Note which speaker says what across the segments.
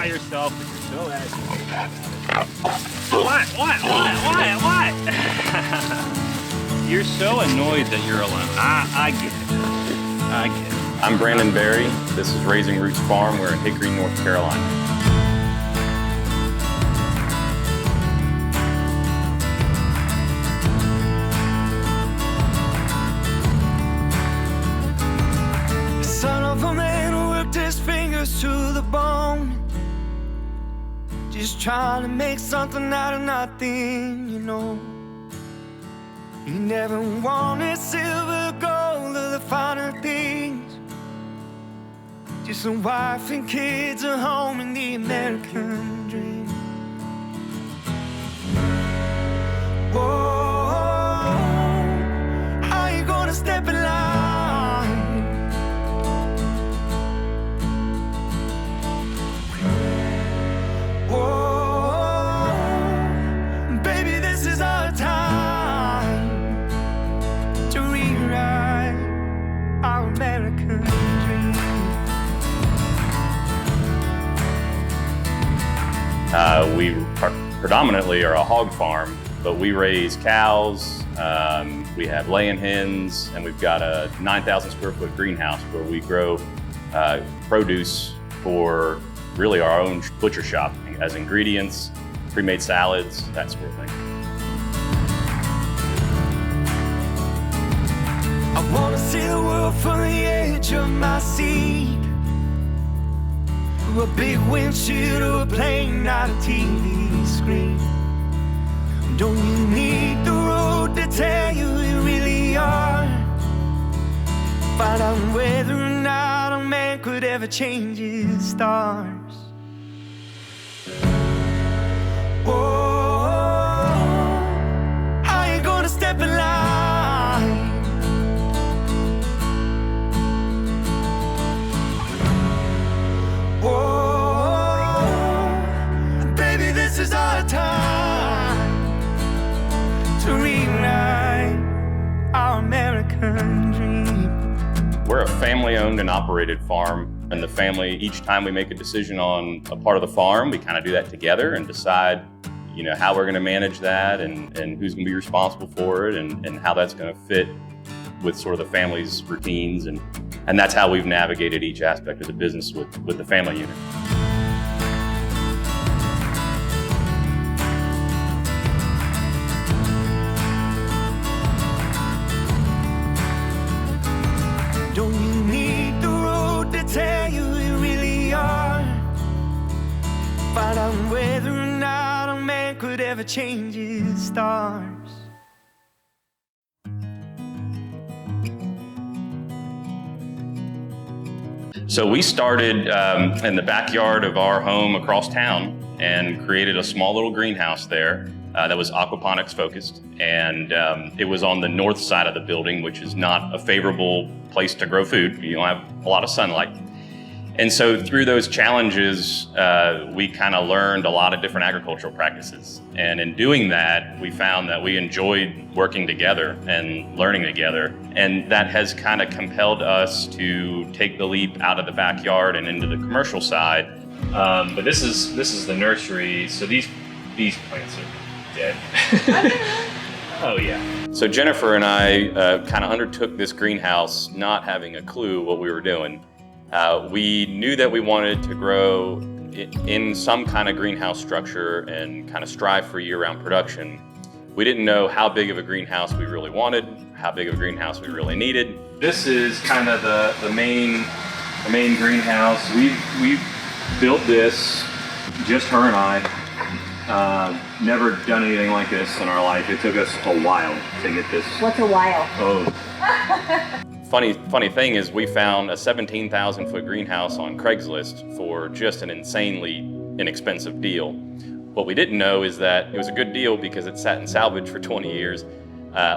Speaker 1: by yourself and you're so agitated. What? You're so annoyed that you're alone. I get it.
Speaker 2: I'm Brandon Berry. This is Raising Roots Farm. We're in Hickory, North Carolina.
Speaker 3: Son of a man who worked his fingers to the bone, just trying to make something out of nothing, you know. He never wanted silver, gold, or the finer things, just a wife and kids, a home, and the American dream. Whoa, how you gonna step in line? Whoa, baby, this is our time to rewrite our American dream.
Speaker 2: We predominantly are a hog farm, but we raise cows, we have laying hens, and we've got a 9,000 square foot greenhouse where we grow produce for really our own butcher shop as ingredients, pre-made salads, that sort of thing.
Speaker 3: I wanna see the world from the edge of my seat, through a big windshield or a plane, not a TV screen. Don't you need the road to tell you who you really are? Find out whether or not a man could ever change his stars. Whoa, how you gonna step in line? Whoa, baby, this is our time to rewrite our American dream.
Speaker 2: We're a family-owned and operated farm, and the family, each time we make a decision on a part of the farm, we kind of do that together and decide, you know, how we're going to manage that and who's going to be responsible for it and how that's going to fit with sort of the family's routines, and that's how we've navigated each aspect of the business with the family unit.
Speaker 3: Don't you need the road to tell you who you really are? Find out whether or not a man could ever change his stars.
Speaker 2: So we started in the backyard of our home across town and created a small little greenhouse there that was aquaponics focused. And it was on the north side of the building, which is not a favorable place to grow food. You don't have a lot of sunlight. And so through those challenges, we kind of learned a lot of different agricultural practices. And in doing that, we found that we enjoyed working together and learning together. And that has kind of compelled us to take the leap out of the backyard and into the commercial side. But this is the nursery. So these plants are dead. Oh yeah. So Jennifer and I kind of undertook this greenhouse not having a clue what we were doing. We knew that we wanted to grow in some kind of greenhouse structure and kind of strive for year-round production. We didn't know how big of a greenhouse we really wanted, how big of a greenhouse we really needed. This is kind of the main greenhouse. We've built this, just her and I. Never done anything like this in our life. It took us a while to get this.
Speaker 4: What's a while?
Speaker 2: Oh. Funny thing is we found a 17,000 foot greenhouse on Craigslist for just an insanely inexpensive deal. What we didn't know is that it was a good deal because it sat in salvage for 20 years,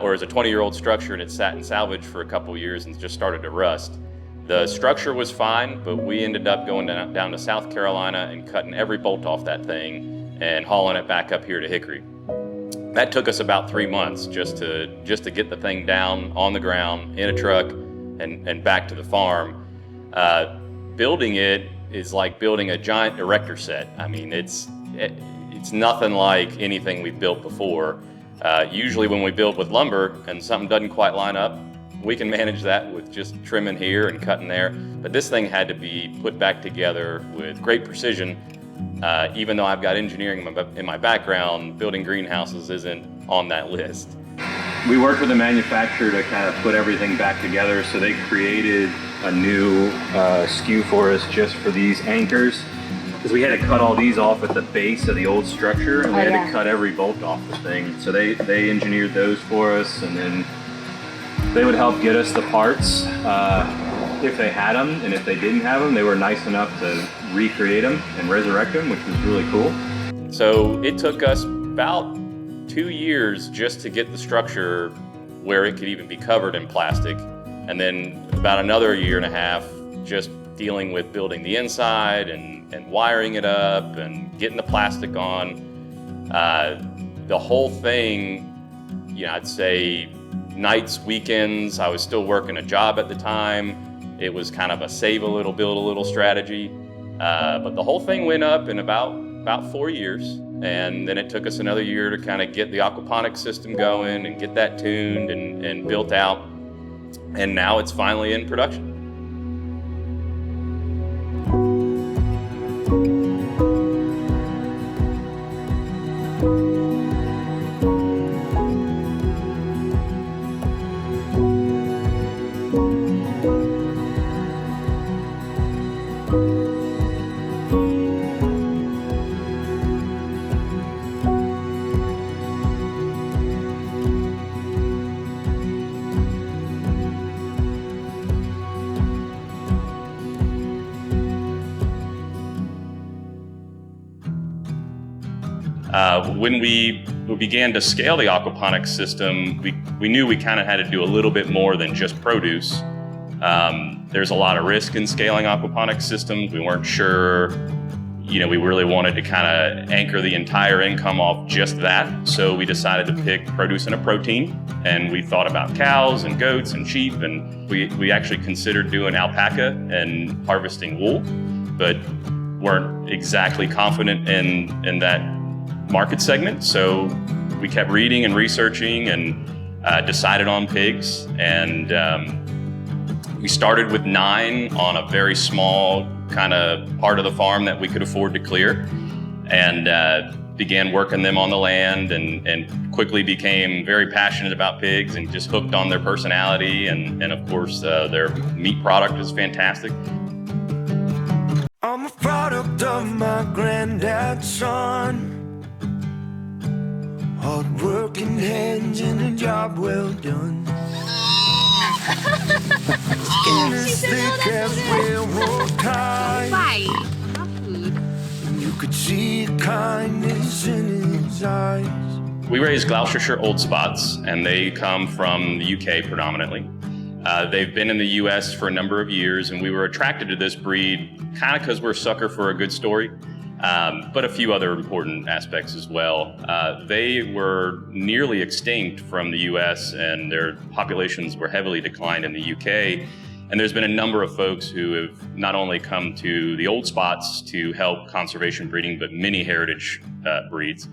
Speaker 2: or it's a 20-year-old structure and it sat in salvage for a couple years and just started to rust. The structure was fine, but we ended up going down to South Carolina and cutting every bolt off that thing and hauling it back up here to Hickory. That took us about 3 months just to get the thing down on the ground in a truck and back to the farm. Building it is like building a giant erector set. I mean, it's nothing like anything we've built before. Usually when we build with lumber and something doesn't quite line up, we can manage that with just trimming here and cutting there. But this thing had to be put back together with great precision. Even though I've got engineering in my background, building greenhouses isn't on that list.
Speaker 1: We worked with a manufacturer to kind of put everything back together, so they created a new SKU for us just for these anchors, because we had to cut all these off at the base of the old structure, and we had to cut every bolt off the thing. So they engineered those for us, and then they would help get us the parts if they had them, and if they didn't have them, they were nice enough to recreate them and resurrect them, which was really cool.
Speaker 2: So it took us about 2 years just to get the structure where it could even be covered in plastic, and then about another 1.5 years just dealing with building the inside and wiring it up and getting the plastic on. The whole thing, I'd say nights, weekends. I was still working a job at the time. It was kind of a save a little, build a little strategy. But the whole thing went up in about 4 years. And then it took us another year to kind of get the aquaponics system going and get that tuned and built out. And now it's finally in production. When we began to scale the aquaponics system, we knew we kind of had to do a little bit more than just produce. There's a lot of risk in scaling aquaponics systems. We weren't sure, we really wanted to kind of anchor the entire income off just that. So we decided to pick produce and a protein. And we thought about cows and goats and sheep. And we actually considered doing alpaca and harvesting wool, but weren't exactly confident in that market segment. So we kept reading and researching and decided on pigs. And we started with 9 on a very small kind of part of the farm that we could afford to clear, and began working them on the land, and quickly became very passionate about pigs and just hooked on their personality. And of course, their meat product is fantastic.
Speaker 3: I'm a product of my granddad's son. Hard-working hands in a job well done. Skin as thick as railroad ties. And you could see kindness in his eyes.
Speaker 2: We raise Gloucester Old Spots, and they come from the UK predominantly. They've been in the US for a number of years, and we were attracted to this breed kind of because we're a sucker for a good story. But a few other important aspects as well. They were nearly extinct from the US, and their populations were heavily declined in the UK. And there's been a number of folks who have not only come to the old spots to help conservation breeding, but many heritage breeds.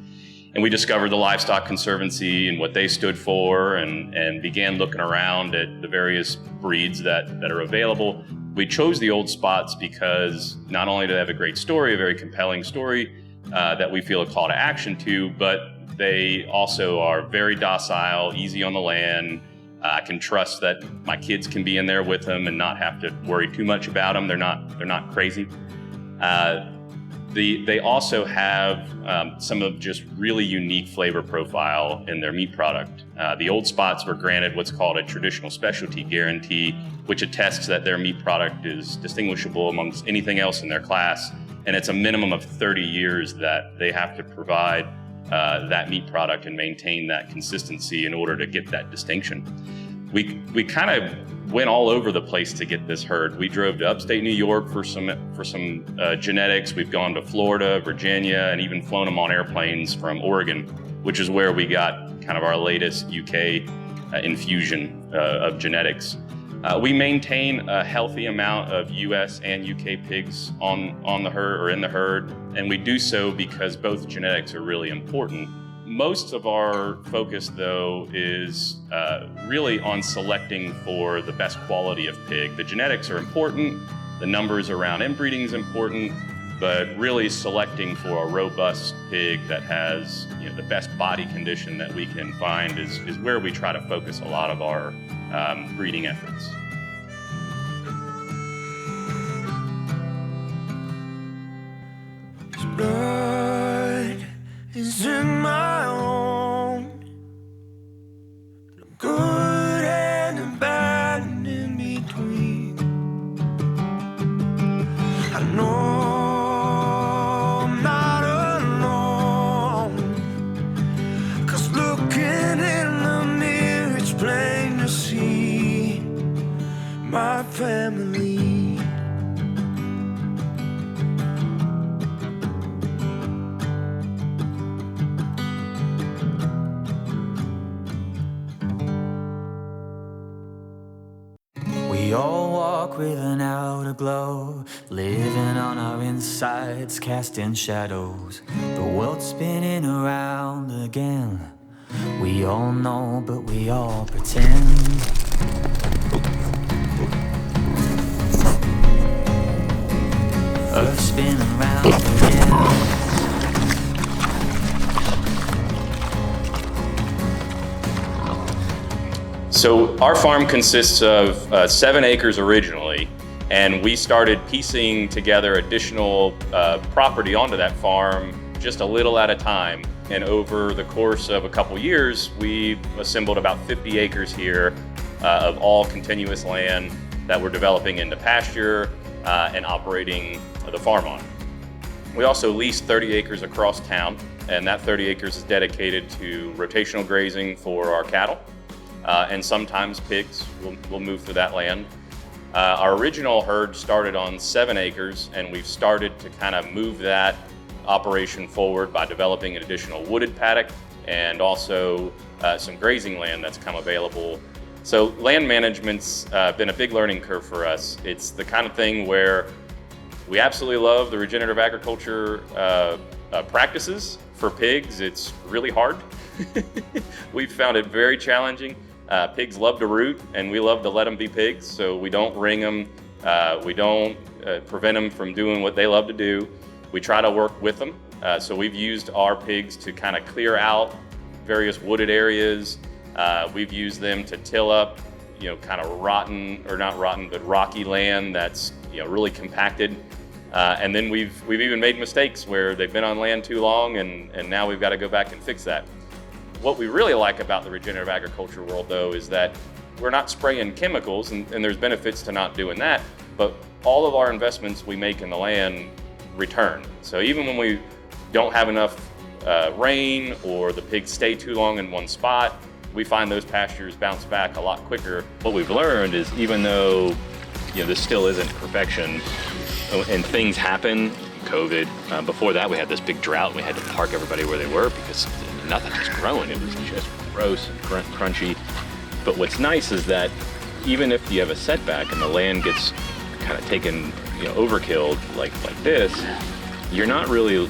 Speaker 2: And we discovered the Livestock Conservancy and what they stood for, and began looking around at the various breeds that are available. We chose the old spots because not only do they have a great story, a very compelling story that we feel a call to action to, but they also are very docile, easy on the land. I can trust that my kids can be in there with them and not have to worry too much about them. They're not crazy. They also have some of just really unique flavor profile in their meat product. The old spots were granted what's called a traditional specialty guarantee, which attests that their meat product is distinguishable amongst anything else in their class. And it's a minimum of 30 years that they have to provide that meat product and maintain that consistency in order to get that distinction. We kind of went all over the place to get this herd. We drove to upstate New York for some genetics. We've gone to Florida, Virginia, and even flown them on airplanes from Oregon, which is where we got kind of our latest UK infusion of genetics. We maintain a healthy amount of U.S. and U.K. pigs on the herd or in the herd, and we do so because both genetics are really important. Most of our focus, though, is really on selecting for the best quality of pig. The genetics are important, the numbers around inbreeding is important, but really selecting for a robust pig that has the best body condition that we can find is where we try to focus a lot of our breeding efforts.
Speaker 3: Blood is in my own, the good and the bad and in between. I know I'm not alone, 'cause looking in the mirror it's plain to see my family.
Speaker 4: We all walk with an outer glow, living on our insides, casting shadows. The world's spinning around again. We all know, but we all pretend. Earth spinning round again.
Speaker 2: So our farm consists of 7 acres originally, and we started piecing together additional property onto that farm just a little at a time. And over the course of a couple years, we assembled about 50 acres here of all continuous land that we're developing into pasture and operating the farm on. We also lease 30 acres across town, and that 30 acres is dedicated to rotational grazing for our cattle. And sometimes pigs will move through that land. Our original herd started on 7 acres, and we've started to kind of move that operation forward by developing an additional wooded paddock and also some grazing land that's come available. So land management's been a big learning curve for us. It's the kind of thing where we absolutely love the regenerative agriculture practices. For pigs, it's really hard. We've found it very challenging. Pigs love to root, and we love to let them be pigs, so we don't ring them. We don't prevent them from doing what they love to do. We try to work with them. So we've used our pigs to kind of clear out various wooded areas. We've used them to till up, kind of rotten, or not rotten, but rocky land that's really compacted. And then we've even made mistakes where they've been on land too long, and now we've got to go back and fix that. What we really like about the regenerative agriculture world, though, is that we're not spraying chemicals, and there's benefits to not doing that, but all of our investments we make in the land return. So even when we don't have enough rain or the pigs stay too long in one spot, we find those pastures bounce back a lot quicker.
Speaker 1: What we've learned is, even though this still isn't perfection, and things happen, COVID, before that we had this big drought, and we had to park everybody where they were because nothing was growing. It was just gross and crunchy. But what's nice is that even if you have a setback and the land gets kind of taken, overkilled like this, you're not really,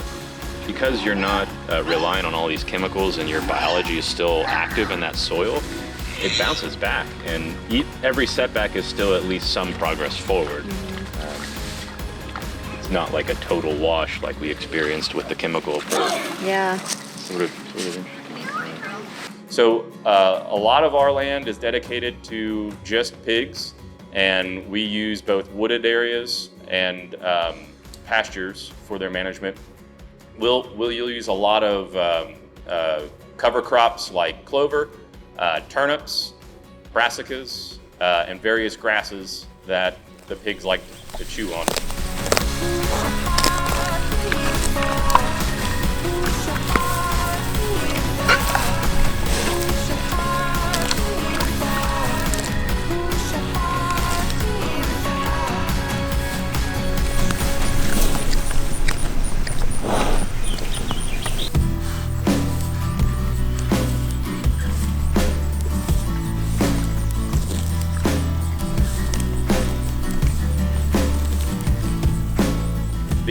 Speaker 1: because you're not relying on all these chemicals and your biology is still active in that soil, it bounces back, and every setback is still at least some progress forward. It's not like a total wash like we experienced with the chemical approach.
Speaker 5: Yeah.
Speaker 1: Sort of interesting.
Speaker 2: So a lot of our land is dedicated to just pigs, and we use both wooded areas and pastures for their management. We'll use a lot of cover crops like clover, turnips, brassicas, and various grasses that the pigs like to chew on.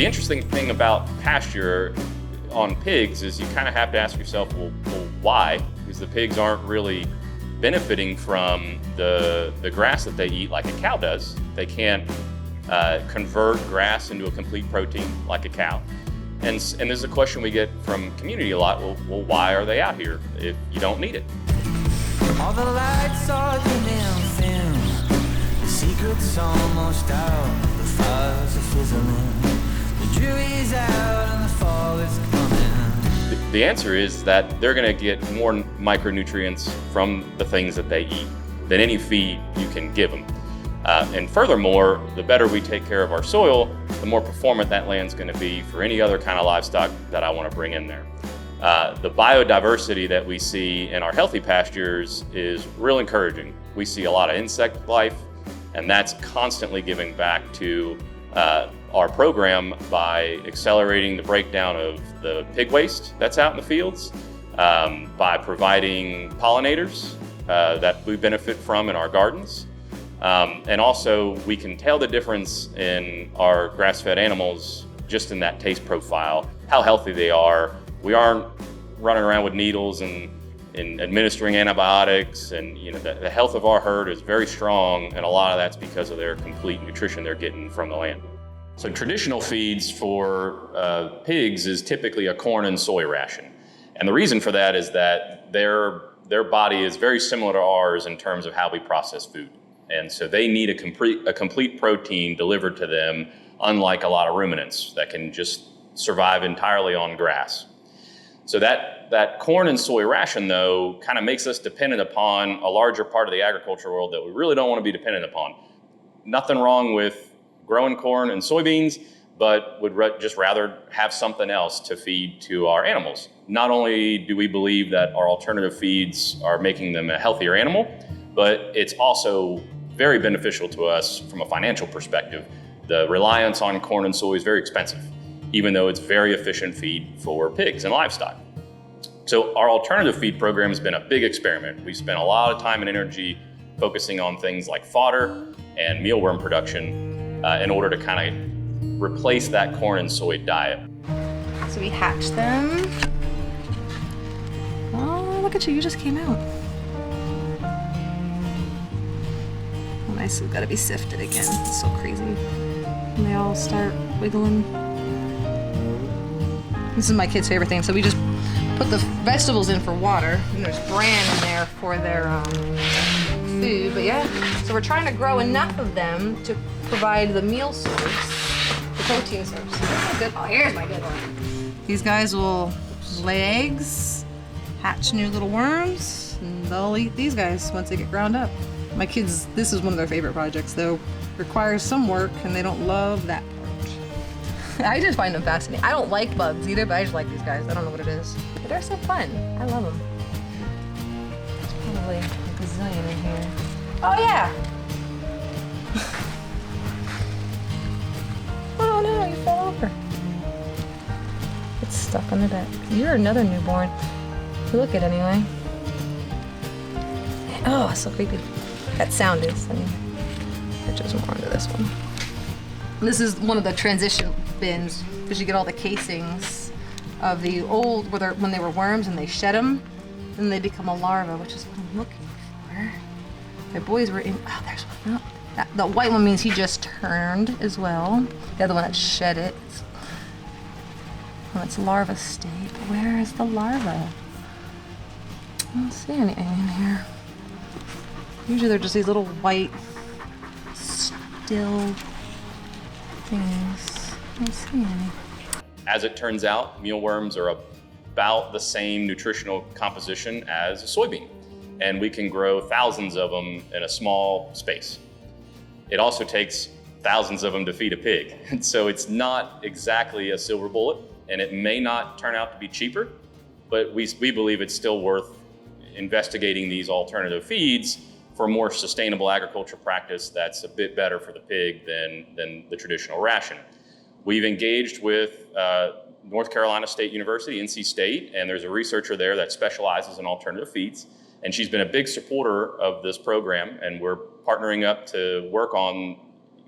Speaker 2: the interesting thing about pasture on pigs is you kind of have to ask yourself, well, why? Because the pigs aren't really benefiting from the grass that they eat like a cow does. They can't convert grass into a complete protein like a cow. And this is a question we get from community a lot. Well, why are they out here if you don't need it?
Speaker 4: All the lights are dimming thin, the secret's almost out, the fires are fizzling, the jury's out and the fall is coming.
Speaker 2: The answer is that they're going to get more micronutrients from the things that they eat than any feed you can give them. And furthermore, the better we take care of our soil, the more performant that land's going to be for any other kind of livestock that I want to bring in there. The biodiversity that we see in our healthy pastures is real encouraging. We see a lot of insect life, and that's constantly giving back to our program by accelerating the breakdown of the pig waste that's out in the fields, by providing pollinators that we benefit from in our gardens. And also, we can tell the difference in our grass-fed animals just in that taste profile, how healthy they are. We aren't running around with needles and administering antibiotics, and the health of our herd is very strong, and a lot of that's because of their complete nutrition they're getting from the land. So traditional feeds for pigs is typically a corn and soy ration. And the reason for that is that their body is very similar to ours in terms of how we process food. And so they need a complete protein delivered to them, unlike a lot of ruminants that can just survive entirely on grass. So that corn and soy ration, though, kind of makes us dependent upon a larger part of the agriculture world that we really don't want to be dependent upon. Nothing wrong with growing corn and soybeans, but would just rather have something else to feed to our animals. Not only do we believe that our alternative feeds are making them a healthier animal, but it's also very beneficial to us from a financial perspective. The reliance on corn and soy is very expensive, even though it's very efficient feed for pigs and livestock. So our alternative feed program has been a big experiment. We spent a lot of time and energy focusing on things like fodder and mealworm production in order to kind of replace that corn and soy diet.
Speaker 5: So we hatch them. Oh, look at you just came out. Oh, nice, we've got to be sifted again. It's so crazy. And they all start wiggling. This is my kids' favorite thing. So we just put the vegetables in for water, and there's bran in there for their food. But yeah, so we're trying to grow enough of them to provide the meal source, the protein source. Oh, here's my good one. These guys will lay eggs, hatch new little worms, and they'll eat these guys once they get ground up. My kids, this is one of their favorite projects, though. Requires some work, and they don't love that part. I just find them fascinating. I don't like bugs either, but I just like these guys. I don't know what it is. But they're so fun. I love them. There's probably a gazillion in here. Oh, yeah! Oh, no, you fell over. It's stuck on the back. You're another newborn. You look it anyway. Oh, it's so creepy. That sound is. Let me put some more into this one. This is one of the transition bins because you get all the casings of the old, when they were worms and they shed them, then they become a larva, which is what I'm looking for. My boys were in. Oh, there's one. Oh, the white one means he just turned as well. The other one that shed it. It's larva state. Where is the larva? I don't see anything in here. Usually they're just these little white, still things. I don't see any.
Speaker 2: As it turns out, mealworms are about the same nutritional composition as a soybean, and we can grow thousands of them in a small space. It also takes thousands of them to feed a pig, and so it's not exactly a silver bullet, and it may not turn out to be cheaper, but we believe it's still worth investigating these alternative feeds for a more sustainable agriculture practice that's a bit better for the pig than the traditional ration. We've engaged with North Carolina State University, NC State, and there's a researcher there that specializes in alternative feeds, and she's been a big supporter of this program, and we're partnering up to work on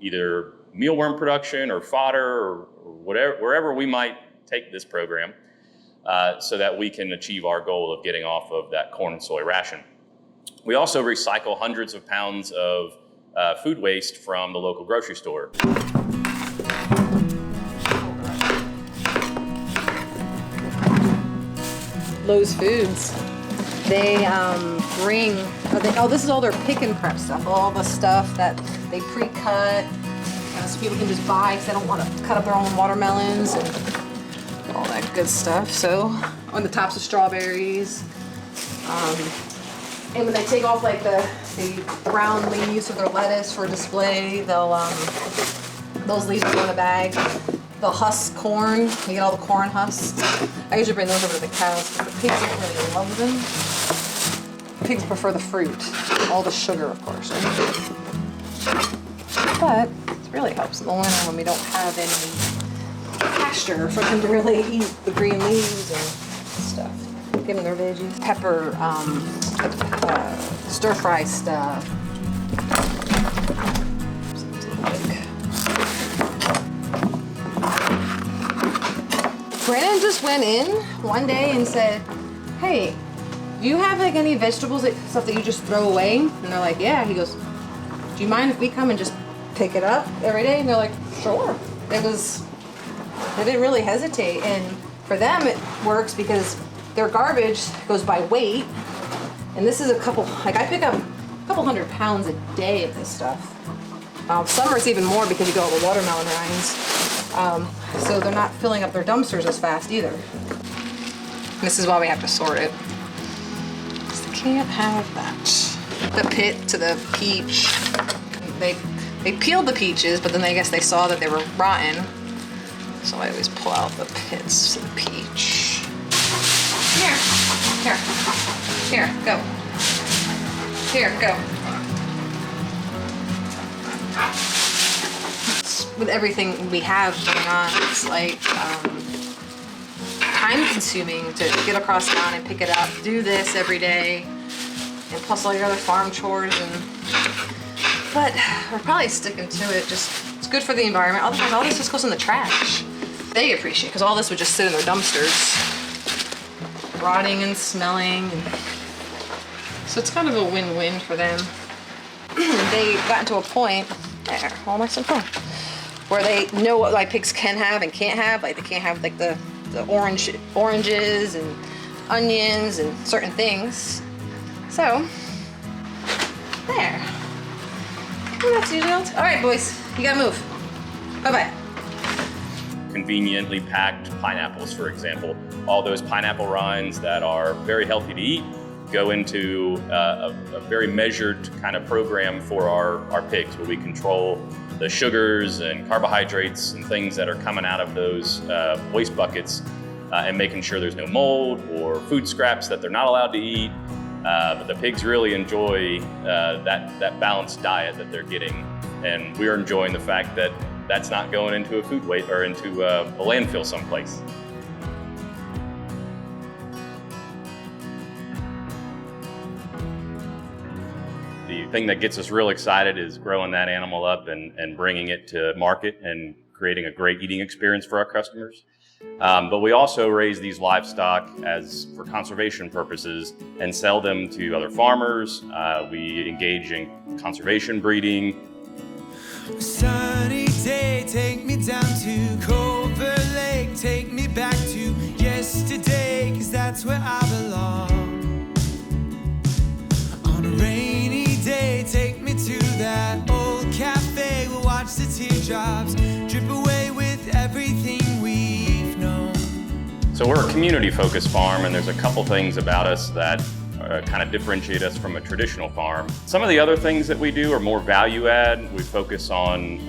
Speaker 2: either mealworm production or fodder or whatever, wherever we might take this program, so that we can achieve our goal of getting off of that corn and soy ration. We also recycle hundreds of pounds of food waste from the local grocery store.
Speaker 5: Lowe's Foods, they bring, this is all their pick and prep stuff, all the stuff that they pre-cut, so people can just buy because they don't want to cut up their own watermelons and all that good stuff. So on the tops of strawberries, and when they take off like the brown leaves of their lettuce for display, they'll those leaves will go in a bag. They'll husk corn. You get all the corn husks. I usually bring those over to the cows because the pigs don't really love them. Pigs prefer the fruit, all the sugar, of course. But it really helps in the winter when we don't have any pasture for them to really eat the green leaves and stuff. Give them their veggies. Pepper, stir fry stuff. Brandon just went in one day and said, "Hey, do you have like any vegetables, stuff that you just throw away?" And they're like, "Yeah." He goes, "Do you mind if we come and just pick it up every day?" And they're like, "Sure." They didn't really hesitate, and for them it works because their garbage goes by weight, and this is I pick up a couple 100 pounds a day of this stuff. Summer it's even more because you get all the watermelon rinds. So they're not filling up their dumpsters as fast either. This is why we have to sort it. They can't have that. The pit to the peach. They peeled the peaches, but then I guess they saw that they were rotten. So I always pull out the pits to the peach. Here, go. Here, go. With everything we have going on, it's like time consuming to get across town and pick it up, do this every day, and plus all your other farm chores. But we're probably sticking to it. It's good for the environment. Otherwise, all this just goes in the trash. They appreciate because all this would just sit in their dumpsters, rotting and smelling. So it's kind of a win-win for them. They got into a point there. All my stuff. Where they know what like pigs can have and can't have. Like they can't have like the oranges and onions and certain things. So there. And that's usual. All right, boys, you gotta move. Bye-bye.
Speaker 2: Conveniently packed pineapples, for example. All those pineapple rinds that are very healthy to eat go into a very measured kind of program for our pigs, where we control the sugars and carbohydrates and things that are coming out of those waste buckets, and making sure there's no mold or food scraps that they're not allowed to eat. But the pigs really enjoy that balanced diet that they're getting, and we're enjoying the fact that that's not going into a food waste or into a landfill someplace. The thing that gets us real excited is growing that animal up and bringing it to market and creating a great eating experience for our customers. But we also raise these livestock for conservation purposes and sell them to other farmers. We engage in conservation breeding.
Speaker 3: Sunny day, take me down to Culver Lake, take me back to yesterday, 'cause that's where I belong. On a rainy day, take me to that old cafe, we'll watch the teardrops drip away with everything we've known.
Speaker 2: So we're a community-focused farm, and there's a couple things about us that kind of differentiate us from a traditional farm. Some of the other things that we do are more value add. We focus on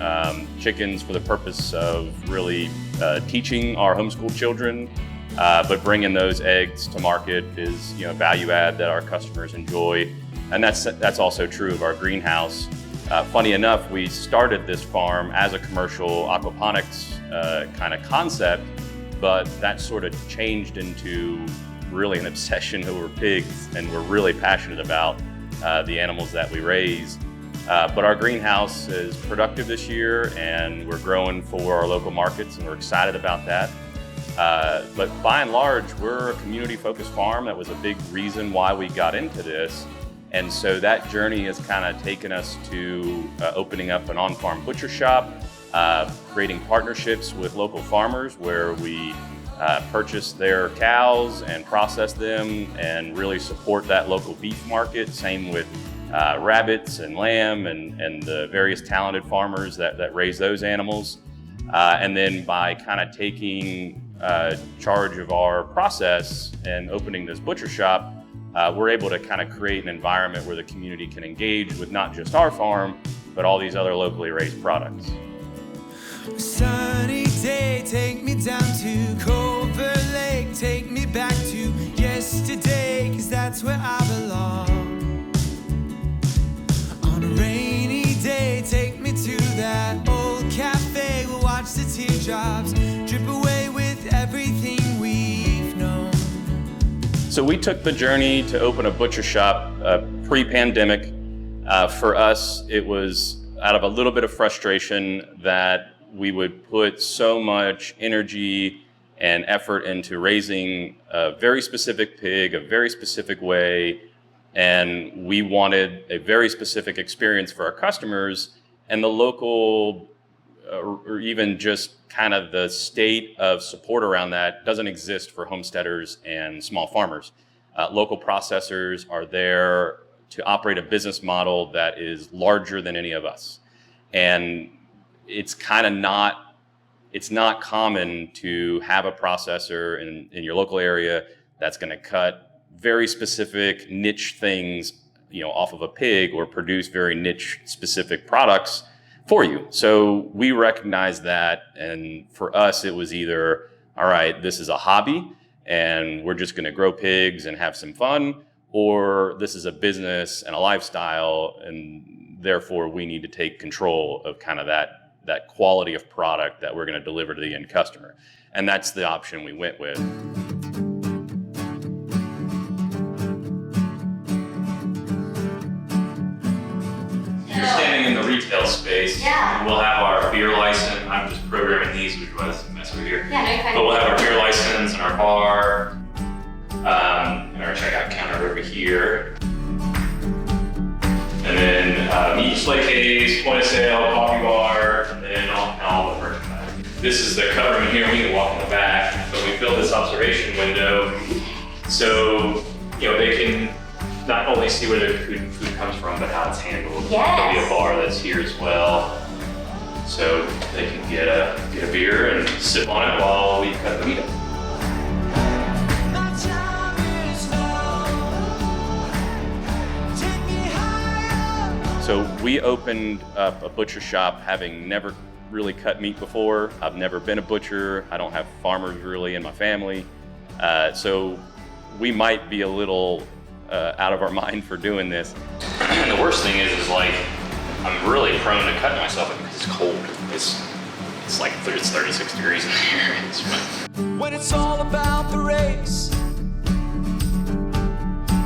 Speaker 2: chickens for the purpose of really teaching our homeschool children, but bringing those eggs to market is value add that our customers enjoy, and that's also true of our greenhouse. Funny enough, we started this farm as a commercial aquaponics kind of concept, but that sort of changed into really an obsession over pigs, and we're really passionate about the animals that we raise. But our greenhouse is productive this year, and we're growing for our local markets, and we're excited about that. But by and large, we're a community-focused farm. That was a big reason why we got into this. And so that journey has kind of taken us to opening up an on-farm butcher shop, creating partnerships with local farmers where we purchase their cows and process them and really support that local beef market. Same with rabbits and lamb and the various talented farmers that raise those animals. And then by kind of taking charge of our process and opening this butcher shop, we're able to kind of create an environment where the community can engage with not just our farm, but all these other locally raised products.
Speaker 3: Sunny day, take me down to Culver Lake, take me back to yesterday, 'cause that's where I belong. On a rainy day, take me to that old cafe, we'll watch the teardrops drip away with everything we've known.
Speaker 2: So we took the journey to open a butcher shop pre-pandemic. For us, it was out of a little bit of frustration that we would put so much energy and effort into raising a very specific pig, a very specific way, and we wanted a very specific experience for our customers, and the local or even just kind of the state of support around that doesn't exist for homesteaders and small farmers. Local processors are there to operate a business model that is larger than any of us. And it's kind of it's not common to have a processor in your local area that's going to cut very specific niche things, off of a pig or produce very niche specific products for you. So we recognize that, and for us it was either, all right, this is a hobby and we're just going to grow pigs and have some fun, or this is a business and a lifestyle, and therefore we need to take control of kind of that quality of product that we're going to deliver to the end customer. And that's the option we went with.
Speaker 1: You're standing in the retail space.
Speaker 6: Yeah.
Speaker 1: We'll have our beer license. I'm just programming these, which was a mess over here.
Speaker 6: Yeah, no, you're fine.
Speaker 1: But we'll have our beer license and our bar, and our checkout counter over here. And then meat display case, point of sale, coffee bar, and then all the merchandise. This is the cut room here. We can walk in the back, but we built this observation window so they can not only see where their food comes from, but how it's handled.
Speaker 6: Yes.
Speaker 1: There'll be a bar that's here as well, so they can get a beer and sip on it while we cut the meat up.
Speaker 2: So we opened up a butcher shop having never really cut meat before. I've never been a butcher. I don't have farmers really in my family. So we might be a little out of our mind for doing this.
Speaker 1: And the worst thing is like, I'm really prone to cutting myself because it's cold. It's like 36 degrees in here. It's fun.
Speaker 3: When it's all about the race,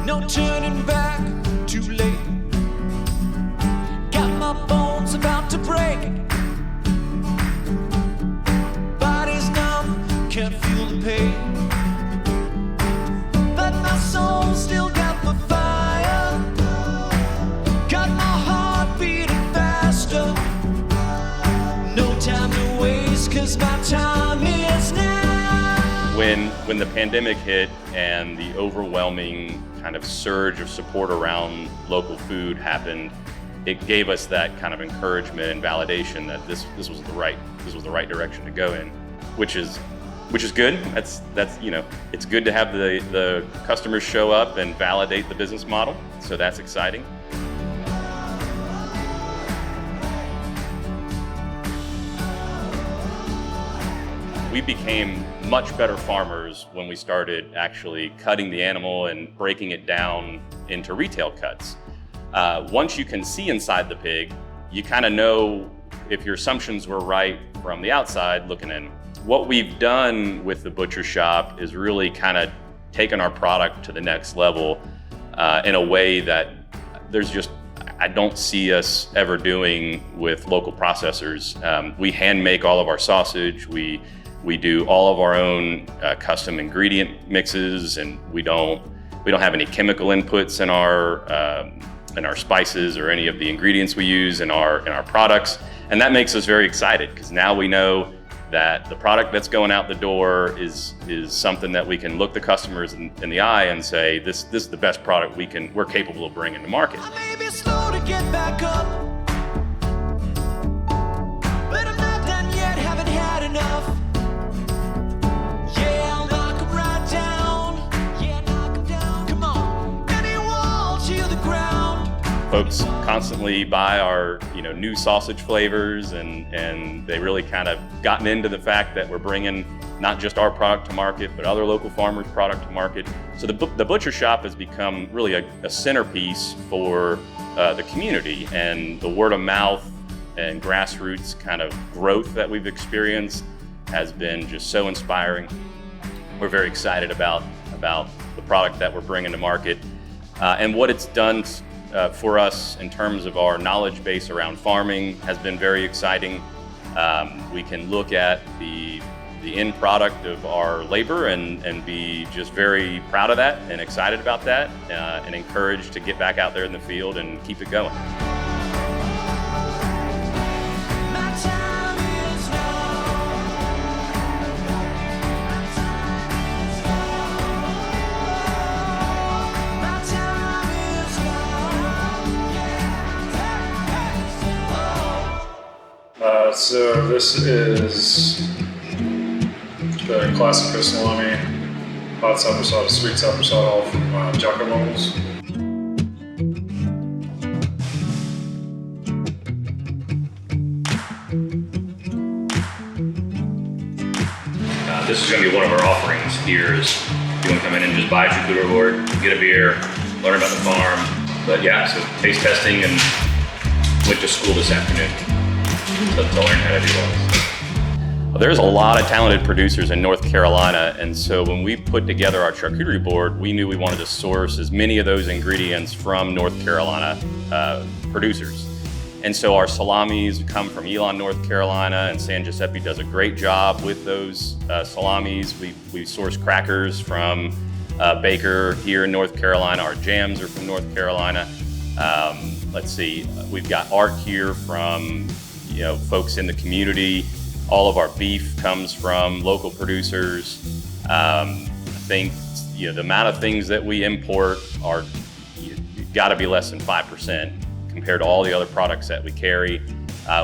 Speaker 3: no turning back, too late. Got my bones about to break. Body's numb, can't feel the pain. But my soul still got the fire. Got my heart beating faster. No time to waste, 'cause my time is now.
Speaker 2: When the pandemic hit and the overwhelming kind of surge of support around local food happened, it gave us that kind of encouragement and validation that this was the right direction to go in, which is good. That's it's good to have the customers show up and validate the business model. So that's exciting. We became much better farmers when we started actually cutting the animal and breaking it down into retail cuts. Once you can see inside the pig, you kind of know if your assumptions were right from the outside looking in. What we've done with the butcher shop is really kind of taken our product to the next level in a way that I don't see us ever doing with local processors. We hand make all of our sausage. We do all of our own custom ingredient mixes, and we don't have any chemical inputs in our spices or any of the ingredients we use in our products. And that makes us very excited, because now we know that the product that's going out the door is something that we can look the customers in the eye and say, this is the best product we're capable of bringing to market.
Speaker 3: I may be slow to get back up, but I'm not done yet, haven't had enough. Yeah, I'll knock 'em right down. Yeah, knock 'em down. Come on, any wall to the ground.
Speaker 2: Folks constantly buy our new sausage flavors, and they really kind of gotten into the fact that we're bringing not just our product to market, but other local farmers' product to market. So the butcher shop has become really a centerpiece for the community, and the word of mouth and grassroots kind of growth that we've experienced has been just so inspiring. We're very excited about the product that we're bringing to market, and what it's done for us in terms of our knowledge base around farming has been very exciting. We can look at the end product of our labor and be just very proud of that and excited about that, and encouraged to get back out there in the field and keep it going.
Speaker 3: My time is now. My time is now.
Speaker 6: So this is the classic salami, hot sopressata, sweet sopressata, all from Jocko Mobiles.
Speaker 1: This is going to be one of our offerings here. Is you want to come in and just buy a charcuterie board, get a beer, learn about the farm. But yeah, so taste testing, and went to school this afternoon to learn how to do all this.
Speaker 2: Well, there's a lot of talented producers in North Carolina, and so when we put together our charcuterie board, we knew we wanted to source as many of those ingredients from North Carolina producers. And so our salamis come from Elon, North Carolina, and San Giuseppe does a great job with those salamis. We source crackers from Baker here in North Carolina. Our jams are from North Carolina. Let's see, we've got art here from folks in the community. All of our beef comes from local producers. I think the amount of things that we import are got to be less than 5% compared to all the other products that we carry.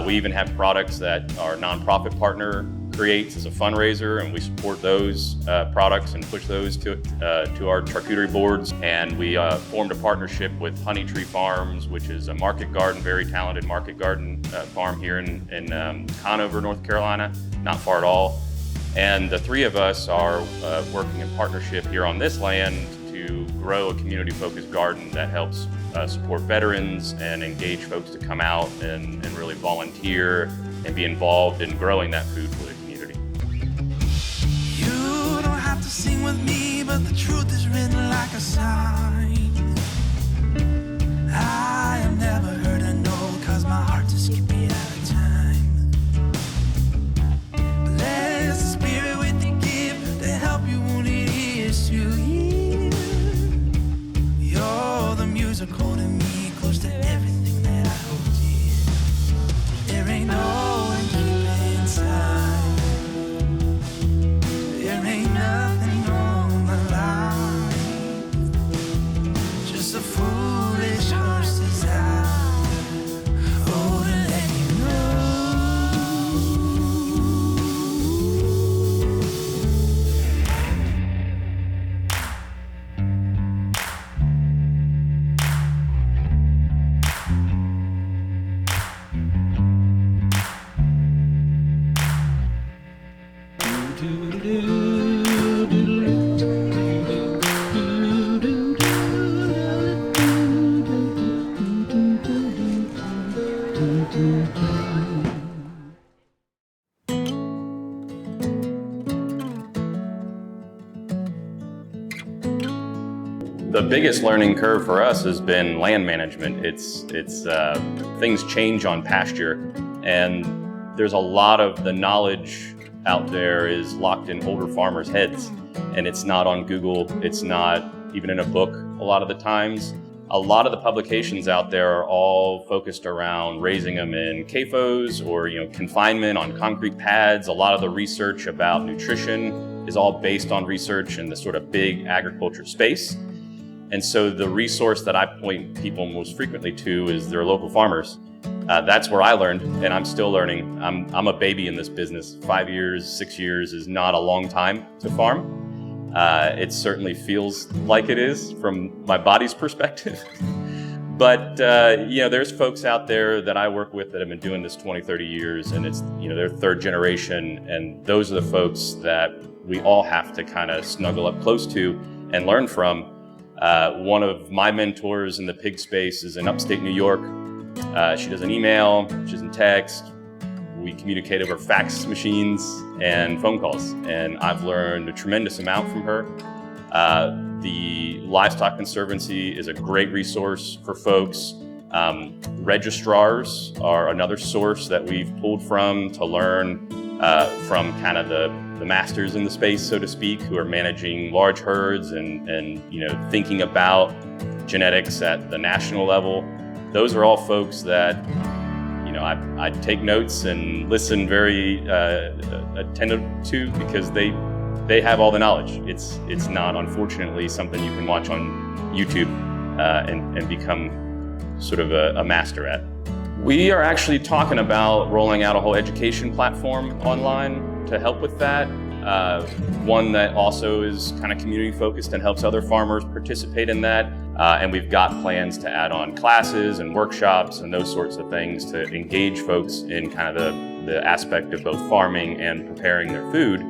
Speaker 2: We even have products that our nonprofit partner creates as a fundraiser, and we support those products and push those to our charcuterie boards. And we formed a partnership with Honey Tree Farms, which is a market garden, very talented market garden farm here in Conover, North Carolina, not far at all. And the three of us are working in partnership here on this land to grow a community-focused garden that helps support veterans and engage folks to come out and really volunteer and be involved in growing that food for the community.
Speaker 3: You don't have to sing with me, but the truth is written like a sign. I am never heard a no, cause my heart just can't be out of time. Bless the spirit with the gift to help you when it is to heal. You're the music holding me close to everything that I hold dear. There ain't no one keeping inside. There ain't nothing on the line.
Speaker 2: the biggest learning curve for us has been land management. It's things change on pasture, and there's a lot of the knowledge out there is locked in older farmers' heads, and it's not on Google. It's not even in a book a lot of the times. A lot of the publications out there are all focused around raising them in CAFOs or confinement on concrete pads. A lot of the research about nutrition is all based on research in the sort of big agriculture space. And so the resource that I point people most frequently to is their local farmers. That's where I learned, and I'm still learning. I'm a baby in this business. 5 years, 6 years is not a long time to farm. It certainly feels like it is from my body's perspective. But, there's folks out there that I work with that have been doing this 20, 30 years, and it's, they're third generation. And those are the folks that we all have to kind of snuggle up close to and learn from. One of my mentors in the pig space is in upstate New York. She doesn't email, she doesn't text. We communicate over fax machines and phone calls, and I've learned a tremendous amount from her. The Livestock Conservancy is a great resource for folks. Registrars are another source that we've pulled from to learn from kind of the masters in the space, so to speak, who are managing large herds and thinking about genetics at the national level. Those are all folks that I take notes and listen very attentive to, because they have all the knowledge. It's not, unfortunately, something you can watch on YouTube and become sort of a master at. We are actually talking about rolling out a whole education platform online to help with that. One that also is kind of community focused and helps other farmers participate in that. And we've got plans to add on classes and workshops and those sorts of things to engage folks in kind of the aspect of both farming and preparing their food.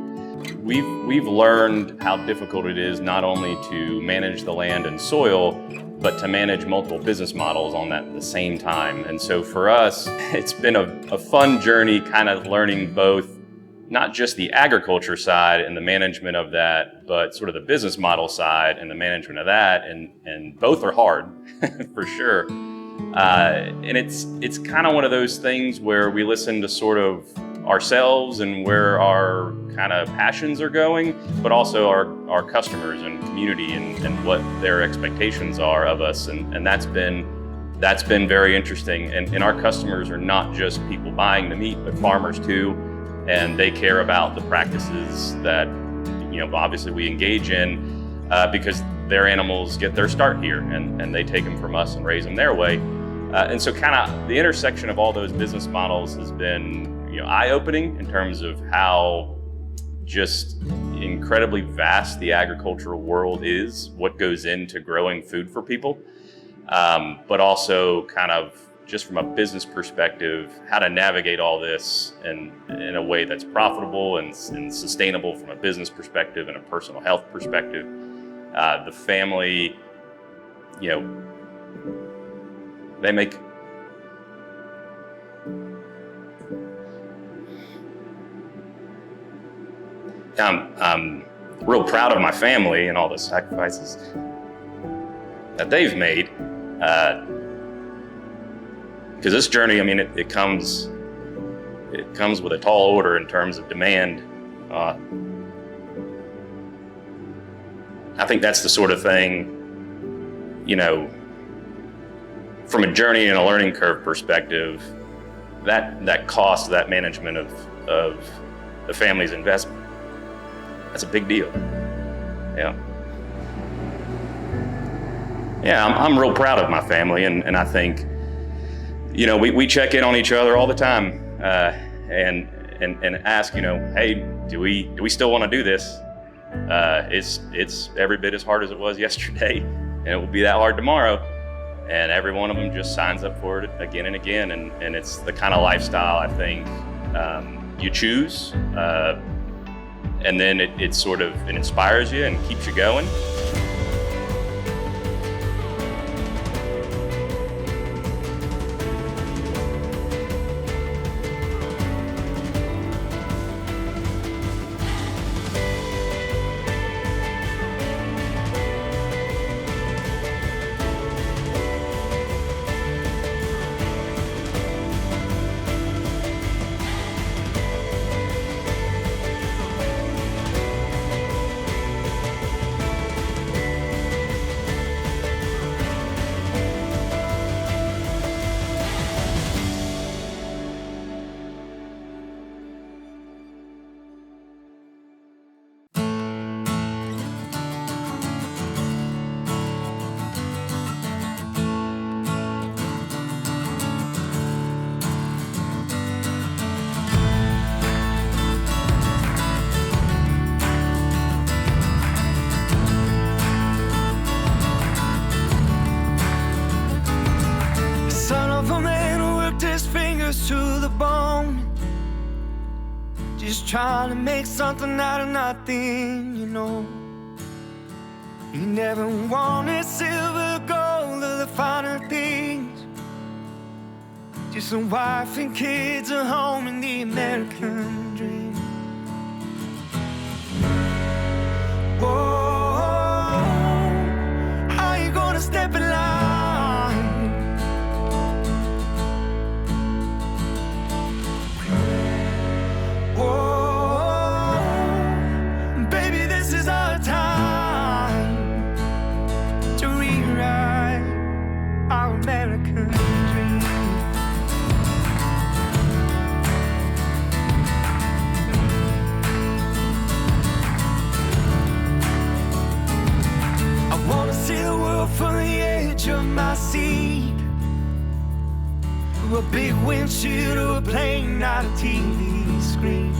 Speaker 2: We've learned how difficult it is not only to manage the land and soil, but to manage multiple business models on that at the same time. And so for us, it's been a fun journey kind of learning both, not just the agriculture side and the management of that, but sort of the business model side and the management of that, and both are hard for sure. And it's kind of one of those things where we listen to sort of ourselves and where our kind of passions are going, but also our customers and community and what their expectations are of us, and that's been very interesting. And our customers are not just people buying the meat, but farmers too. And they care about the practices that, obviously we engage in because their animals get their start here and they take them from us and raise them their way. And so kind of the intersection of all those business models has been, eye-opening in terms of how just incredibly vast the agricultural world is, what goes into growing food for people, but also kind of just from a business perspective, how to navigate all this in a way that's profitable and sustainable from a business perspective and a personal health perspective. The family, they make I'm real proud of my family and all the sacrifices that they've made. Because this journey, it comes with a tall order in terms of demand. I think that's the sort of thing, from a journey and a learning curve perspective, that cost, that management of the family's investment, that's a big deal. Yeah, I'm real proud of my family, and I think, we check in on each other all the time and ask, hey, do we still want to do this? It's every bit as hard as it was yesterday, and it will be that hard tomorrow. And every one of them just signs up for it again and again, and it's the kind of lifestyle I think you choose, and then it inspires you and keeps you going.
Speaker 3: just trying to make something out of nothing, you know. You never wanted silver, gold, or the finer things. Just a wife and kids, a home, and the American dream. Whoa, how you gonna step in line? Whoa, baby, this is our time to rewrite our American dream. I wanna see the world from the edge of my seat. A big windshield or a plane, not a TV screen.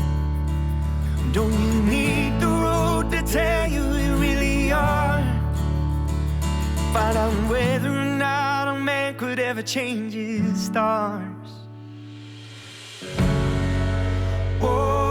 Speaker 3: Don't you need the road to tell you you really are? Find out whether or not a man could ever change his stars. Whoa.